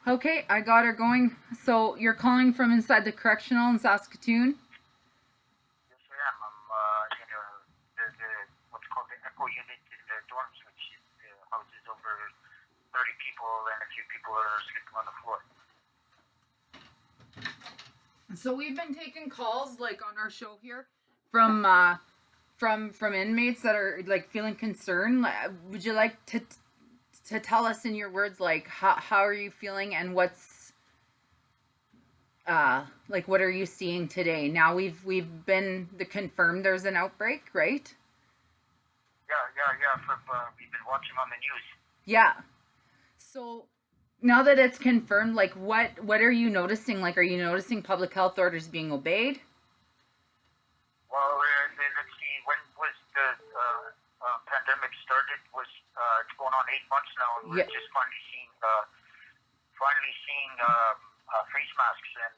Okay, I got her going. So you're calling from inside the correctional in Saskatoon? Yes, I am. I'm in the what's called the Echo unit in the dorms, which is, houses over 30 people, and a few people are sleeping on the floor. So we've been taking calls like on our show here from from inmates that are like feeling concerned. Would you like to tell us in your words like how are you feeling and what's like what are you seeing today? Now we've been confirmed there's an outbreak, right? Yeah. We've been watching on the news. Yeah. So now that it's confirmed, like what are you noticing? Like, are you noticing public health orders being obeyed? Well, let's see. When was the pandemic started? Was it's going on 8 months now, and we're just finally seeing face masks, and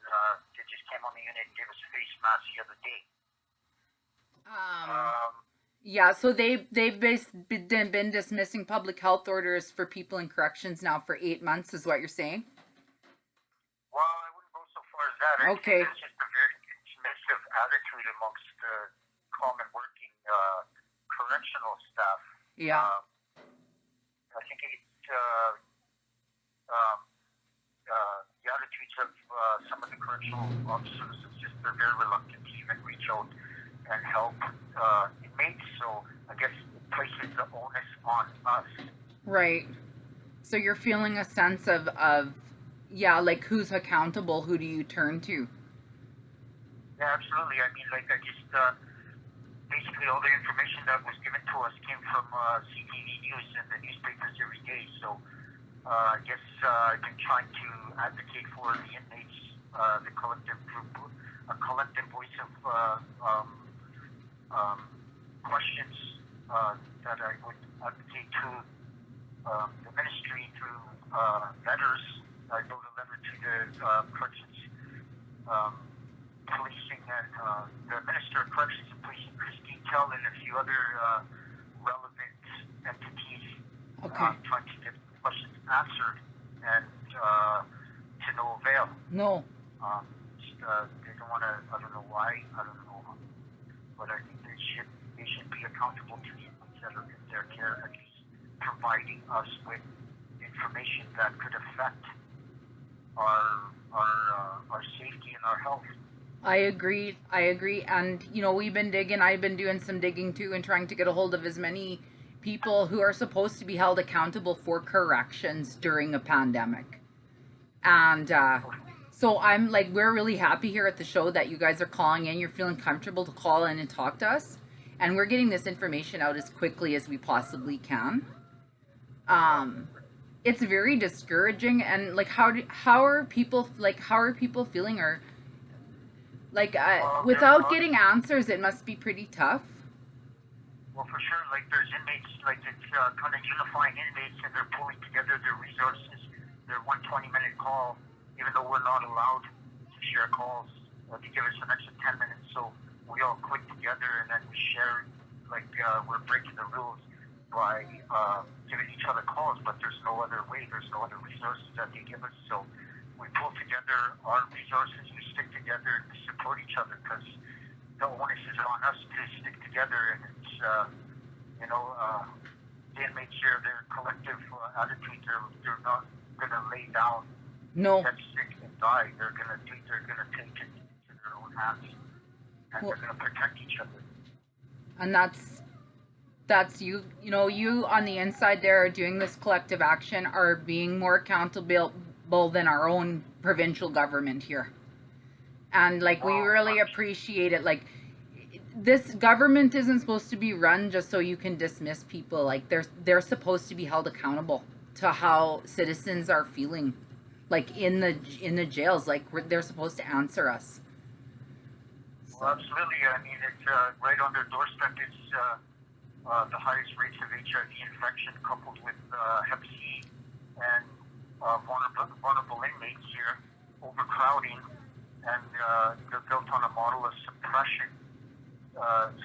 they just came on the unit and gave us face masks the other day. Yeah, so they've been dismissing public health orders for people in corrections now for 8 months, is what you're saying? Well, I wouldn't go so far as that. Okay. It's just a very dismissive attitude amongst the common working correctional staff. Yeah. I think it's the attitudes of some of the correctional officers. It's just they're very reluctant to even reach out and help inmates. So I guess it places the onus on us. Right. So you're feeling a sense of yeah, like who's accountable? Who do you turn to? Yeah, absolutely. I mean, like I just basically all the information that was given to us came from CTV News and the newspapers every day. So I guess I've been trying to advocate for the inmates, the collective group, a collective voice of questions that I would advocate to the ministry through letters. I wrote a letter to the corrections policing and the Minister of Corrections and Policing, Christine Tell, and a few other relevant entities trying to get questions answered, and to no avail. No. They don't want to. I don't know why. I don't know, but I think they should be accountable to the inmates that are in their care, at least providing us with information that could affect our safety and our health. I agree. And, you know, we've been digging. I've been doing some digging too and trying to get a hold of as many people who are supposed to be held accountable for corrections during a pandemic. And so I'm like, we're really happy here at the show that you guys are calling in. You're feeling comfortable to call in and talk to us. And we're getting this information out as quickly as we possibly can. It's very discouraging. And like, how are people feeling? Or like, without getting answers, it must be pretty tough. Well, for sure, like there's inmates, like it's kind of unifying inmates, and they're pulling together their resources, their 120-minute call, even though we're not allowed to share calls, to give us an extra 10 minutes. So we all click together and then we share, like we're breaking the rules by giving each other calls, but there's no other way, there's no other resources that they give us. So we pull together our resources, we stick together, and we support each other, because the onus is on us to stick together, and it's, the inmates share their collective attitude. They're not going to lay down, get sick, and die. They're going to take it into their own hands, and they're going to protect each other. And that's you. You know, you on the inside there are doing this collective action, are being more accountable than our own provincial government here. And like, we really appreciate it. Like, this government isn't supposed to be run just so you can dismiss people. Like, they're supposed to be held accountable to how citizens are feeling, like in the jails. Like, they're supposed to answer us. Well, absolutely. I mean, it's right on their doorstep. It's the highest rates of HIV infection, coupled with Hep C and vulnerable inmates here, overcrowding, and they're built on a model of suppression.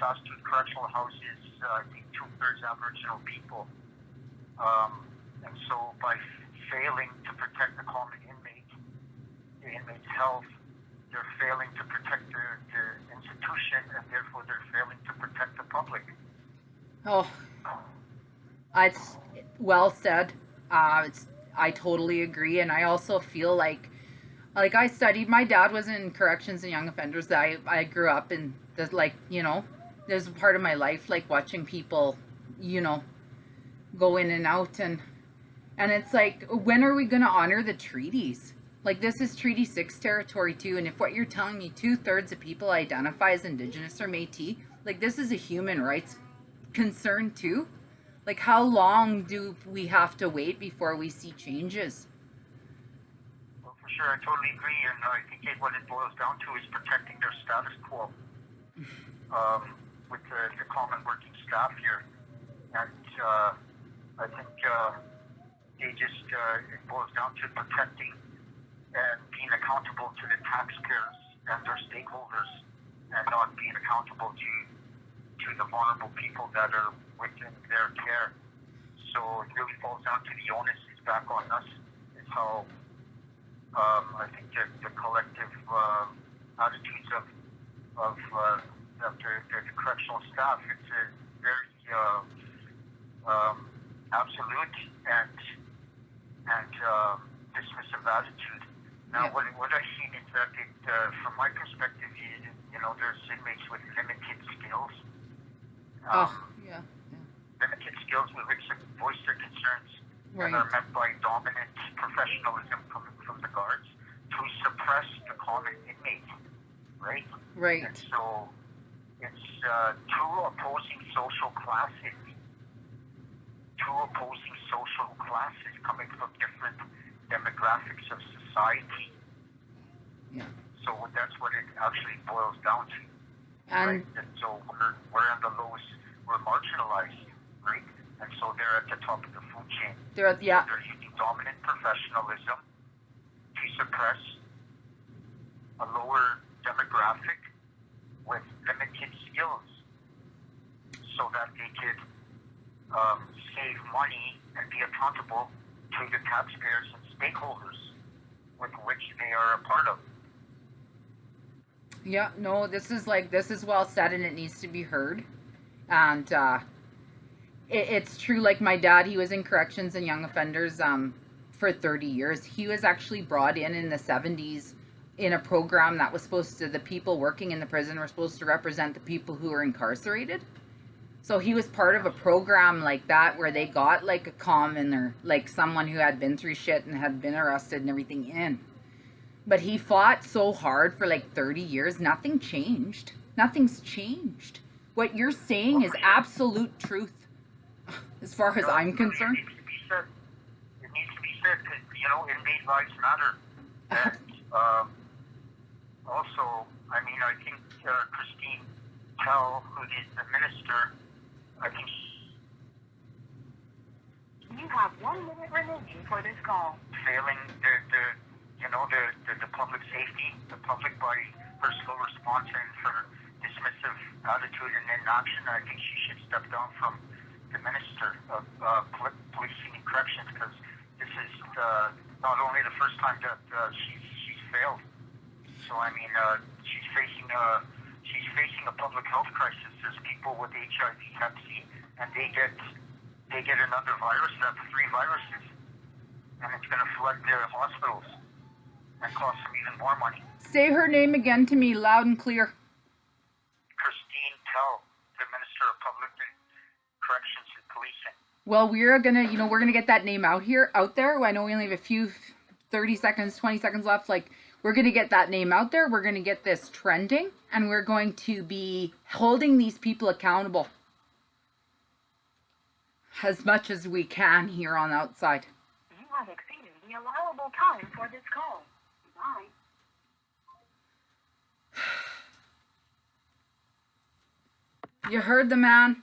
Saskatoon Correctional House is, I think, 2/3 Aboriginal people. And so by failing to protect the common the inmates' health. They're failing to protect the institution, and therefore they're failing to protect the public. Oh, it's well said. I totally agree, and I also feel like I studied. My dad was in corrections and young offenders. I grew up in this, like, you know, there's a part of my life like watching people, you know, go in and out, and it's like, when are we going to honor the treaties? Like, this is Treaty 6 territory too, and if what you're telling me 2/3 of people identify as Indigenous or Métis, like, this is a human rights concern too. Like, how long do we have to wait before we see changes? Well, for sure, I totally agree, and I think what it boils down to is protecting their status quo with the common working staff here, and I think it boils down to protecting and being accountable to the taxpayers and their stakeholders, and not being accountable to the vulnerable people that are within their care. So it really falls down to the onus is back on us. It's how I think the collective attitudes of the correctional staff, it's a very absolute and dismissive attitude. Now, what I've seen is that from my perspective, you know, there's inmates with limited skills. Limited skills with which to voice their concerns, and are met by dominant professionalism coming from the guards to suppress the common inmate, right? Right. And so it's two opposing social classes coming from different demographics of society. Yeah. So that's what it actually boils down to. And, right? And so we're on the lowest, we're marginalized, right? And so they're at the top of the food chain. they're using dominant professionalism to suppress a lower demographic with limited skills, so that they could save money and be accountable to the taxpayers and stakeholders with which they are a part of. Yeah, no, this is well said, and it needs to be heard. And it's true. Like, my dad, he was in corrections and young offenders for 30 years. He was actually brought in the 70s in a program that was supposed to, the people working in the prison were supposed to represent the people who were incarcerated. So he was part of a program like that, where they got like a commoner, like someone who had been through shit and had been arrested and everything in. But he fought so hard for like 30 years. Nothing changed. Nothing's changed. What you're saying is absolute truth, as far as I'm concerned. It needs to be said. It needs to be said, because, you know, inmate lives matter. And also, I mean, I think Christine Tell, who is the minister, I think you have 1 minute remaining for this call. Failing the public safety, the public, by her slow response and her dismissive attitude and inaction. I think she should step down from the minister of policing and corrections, because this is not only the first time that she's failed. So I mean, she's facing a public health crisis. There's people with HIV, Hep C, and they get another virus. That's 3 viruses, and it's going to flood their hospitals and cost them even more money. Say her name again to me, loud and clear. Christine Tell, the Minister of Public Corrections and Policing. Well, we're gonna get that name out there. I know we only have a few 30 seconds, 20 seconds left. Like, we're gonna get that name out there. We're gonna get this trending, and we're going to be holding these people accountable as much as we can here on the outside. You have exceeded the allowable time for this call. Bye. You heard the man.